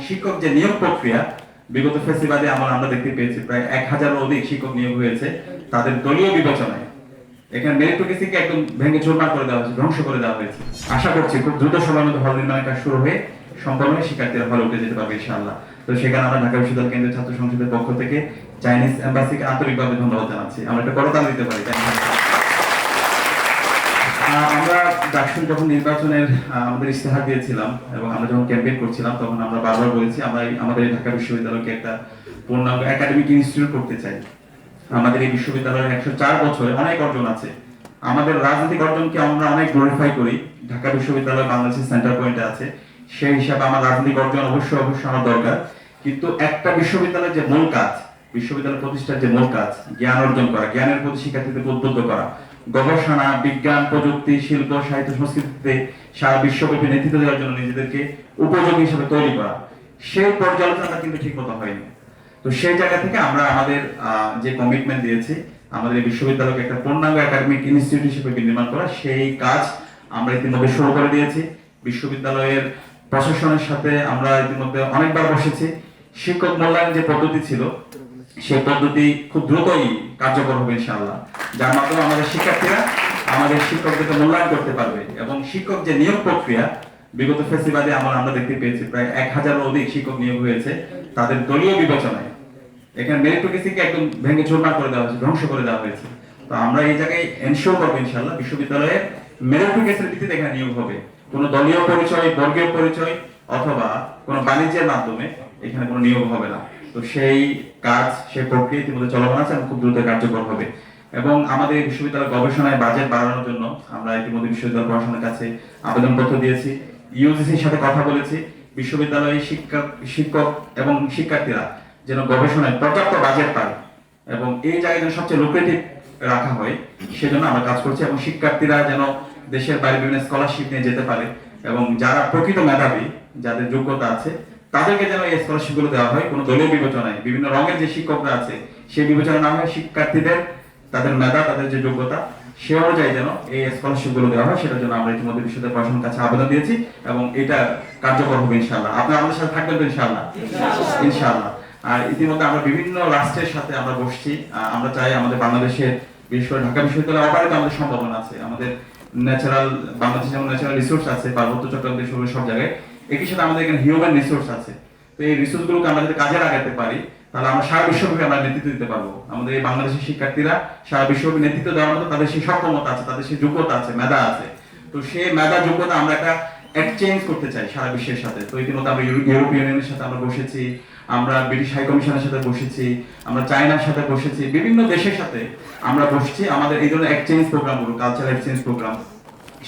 শিক্ষক যে নিয়োগ প্রক্রিয়া বিগত ফেসিবাদে আমরা দেখতে পেয়েছি প্রায় 1000-এর অধিক শিক্ষক নিয়োগ হয়েছে তাদের দলীয় বিবেচনায়। এখানে মেরিটোক্রেসিকে একদম ভেঙে চুরমার করে দেওয়া হয়েছে, ধ্বংস করে দেওয়া হয়েছে। আশা করছি খুব দ্রুত সময়ের মধ্যে হল নির্মাণের কাজ শুরু হয়ে সম্পন্ন হয়ে শিক্ষার্থীরা হলে উঠে যেতে পারবে ইনশাআল্লাহ। তো সেখানে আমরা ঢাকা বিশ্ববিদ্যালয় কেন্দ্রীয় ছাত্র সংসদের পক্ষ থেকে চাইনিজ এম্বাসিকে আন্তরিকভাবে ধন্যবাদ জানাচ্ছি। আমরা একটা করতাল দিতে পারি। আমরা ডাকসুর যখন নির্বাচনের আমাদের ইশতেহার দিয়েছিলাম এবং আমরা যখন ক্যাম্পেইন করছিলাম তখন আমরা বারবার বলেছি আমরা আমাদের ঢাকা বিশ্ববিদ্যালয়কে একটা পূর্ণাঙ্গ একাডেমিক ইনস্টিটিউট করতে চাই। আমাদের এই বিশ্ববিদ্যালয়ের 104 বছরে অনেক অর্জন আছে। আমাদের রাজনৈতিক অর্জনকে আমরা অনেক গ্লোরিফাই করি। ঢাকা বিশ্ববিদ্যালয় বাংলাদেশের সেন্টার পয়েন্টে আছে, সেই হিসাবে আমার রাজনৈতিক অর্জন অবশ্যই আমার দরকার। কিন্তু একটা বিশ্ববিদ্যালয়ের যে মূল কাজ, বিশ্ববিদ্যালয় প্রতিষ্ঠার যে মূল কাজ, জ্ঞান অর্জন করা, জ্ঞানের প্রতি শিক্ষার্থীদের উদ্বুদ্ধ করা, গবেষণা, বিজ্ঞান, প্রযুক্তি, শিল্প, সাহিত্য, সংস্কৃতিতে সারা বিশ্বব্যাপী নেতৃত্ব দেওয়ার জন্য নিজেদেরকে উপযোগী হিসেবে তৈরি করা, সেই পর্যালোচনাটা কিন্তু ঠিক মতো হয়নি। তো সেই জায়গা থেকে আমরা আমাদের যে কমিটমেন্ট দিয়েছি আমাদের এই বিশ্ববিদ্যালয়কে একটা পূর্ণাঙ্গ একাডেমিক ইনস্টিটিউট হিসেবে নির্মাণ করা, সেই কাজ আমরা ইতিমধ্যে শুরু করে দিয়েছি। বিশ্ববিদ্যালয়ের প্রশাসনের সাথে আমরা ইতিমধ্যে অনেকবার বসেছি। শিক্ষক মূল্যায়ন যে পদ্ধতি ছিল সেই পদ্ধতি খুব দ্রুতই কার্যকর হবে ইনশাআল্লাহ, যার মাধ্যমে আমাদের শিক্ষার্থীরা আমাদের শিক্ষকদেরকে মূল্যায়ন করতে পারবে। এবং শিক্ষক যে নিয়োগ প্রক্রিয়া বিগত ফেসিবাদে আমরা দেখতে পেয়েছি প্রায় 1000-এর অধিক শিক্ষক নিয়োগ হয়েছে তাদের দলীয় বিবেচনায়। এখানে মেরিটোক্রেসিকে একদম ভেঙে চুরমার করে দেওয়া হয়েছে, ধ্বংস করে দেওয়া হয়েছে। তো আমরা এই জায়গায় এনশিওর করবো ইনশাআল্লাহ বিশ্ববিদ্যালয়ে মেরিটোক্রেসির ভিত্তিতে এখানে নিয়োগ হবে। কোনো দলীয় পরিচয়, বর্গীয় পরিচয় অথবা কোনো বাণিজ্যের মাধ্যমে এখানে কোনো নিয়োগ হবে না। তো সেই কাজ, সেই প্রক্রিয়া ইতিমধ্যে চলমান আছে এবং খুব দ্রুত কার্যকর হবে। এবং আমাদের বিশ্ববিদ্যালয় গবেষণায় বাজেট বাড়ানোর জন্য আমরা ইতিমধ্যে বিশ্ববিদ্যালয় প্রশাসনের কাছে আবেদনপত্র দিয়েছি, ইউজিসির সাথে কথা বলেছি। বিশ্ববিদ্যালয়ে শিক্ষক এবং শিক্ষার্থীরা যেন গবেষণায় পর্যাপ্ত বাজেট পায় এবং এই জায়গায় যেন সবচেয়ে লুক্রেটিভ রাখা হয় সেজন্য আমরা কাজ করছি। এবং শিক্ষার্থীরা যেন দেশের বাইরে বিভিন্ন স্কলারশিপ নিয়ে যেতে পারে এবং যারা প্রকৃত মেধাবী, যাদের যোগ্যতা আছে তাদেরকে যেন এই স্কলারশিপ গুলো দেওয়া হয়। কোনো দলীয় বিবেচনায় বিভিন্ন রঙের যে শিক্ষকরা আছে সেই বিবেচনা না হয়, শিক্ষার্থীদের তাদের মেধা, তাদের যে যোগ্যতা সে অনুযায়ী যেন এই স্কলারশিপ গুলো দেওয়া হয়, সেটার জন্য আমরা ইতিমধ্যে বিশ্ববিদ্যালয় প্রশাসনের কাছে আবেদন দিয়েছি এবং এটা কার্যকর হবে ইনশাআল্লাহ। আপনারা আমাদের সাথে থাকবেন তো ইনশাআল্লাহ? ইনশাআল্লাহ। আর ইতিমধ্যে আমরা বিভিন্ন রাষ্ট্রের সাথে আমরা বসছি। আমরা চাই আমাদের বাংলাদেশে, বিশেষ করে ঢাকা বিশ্ববিদ্যালয়ে অপারেট আমাদের সম্ভাবনা আছে। আমাদের ন্যাচারাল, বাংলাদেশে যেমন ন্যাচারাল রিসোর্স আছে পার্বত্য চট্টগ্রাম থেকে শুরু সব জায়গায়, একই সাথে আমাদের এখানে হিউম্যান রিসোর্স আছে। তো এই রিসোর্স গুলোকে আমরা যদি কাজে লাগাতে পারি তাহলে আমরা সারা বিশ্বব্যাপী আমরা নেতৃত্ব দিতে পারবো। আমাদের এই বাংলাদেশের শিক্ষার্থীরা সারা বিশ্বব্যাপী নেতৃত্ব দেওয়ার মতো তাদের সেই সক্ষমতা আছে, তাদের সেই যোগ্যতা আছে, মেধা আছে। তো সেই মেধা যোগ্যতা আমরা একটা এক্সচেঞ্জ করতে চাই সারা বিশ্বের সাথে। তো ইতিমধ্যে আমরা ইউরোপীয় ইউনিয়নের সাথে আমরা বসেছি, আমরা ব্রিটিশ হাই কমিশনের সাথে বসেছি, আমরা চায়নার সাথে বসেছি, বিভিন্ন দেশের সাথে আমরা বসছি। আমাদের এই ধরনের এক্সচেঞ্জ প্রোগ্রামগুলো, কালচারাল এক্সচেঞ্জ প্রোগ্রাম,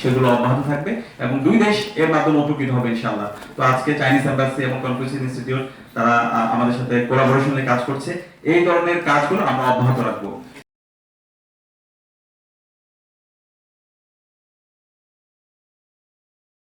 সেগুলো অব্যাহত থাকবে এবং দুই দেশ এর মাধ্যমে উপকৃত হবে ইনশাআল্লাহ। তো আজকে চাইনিজ এম্বাসি এবং কনফুসিয়াস ইনস্টিটিউট তারা আমাদের সাথে কোলাবোরেশনে কাজ করছে। এই ধরনের কাজগুলো আমরা অব্যাহত রাখবো।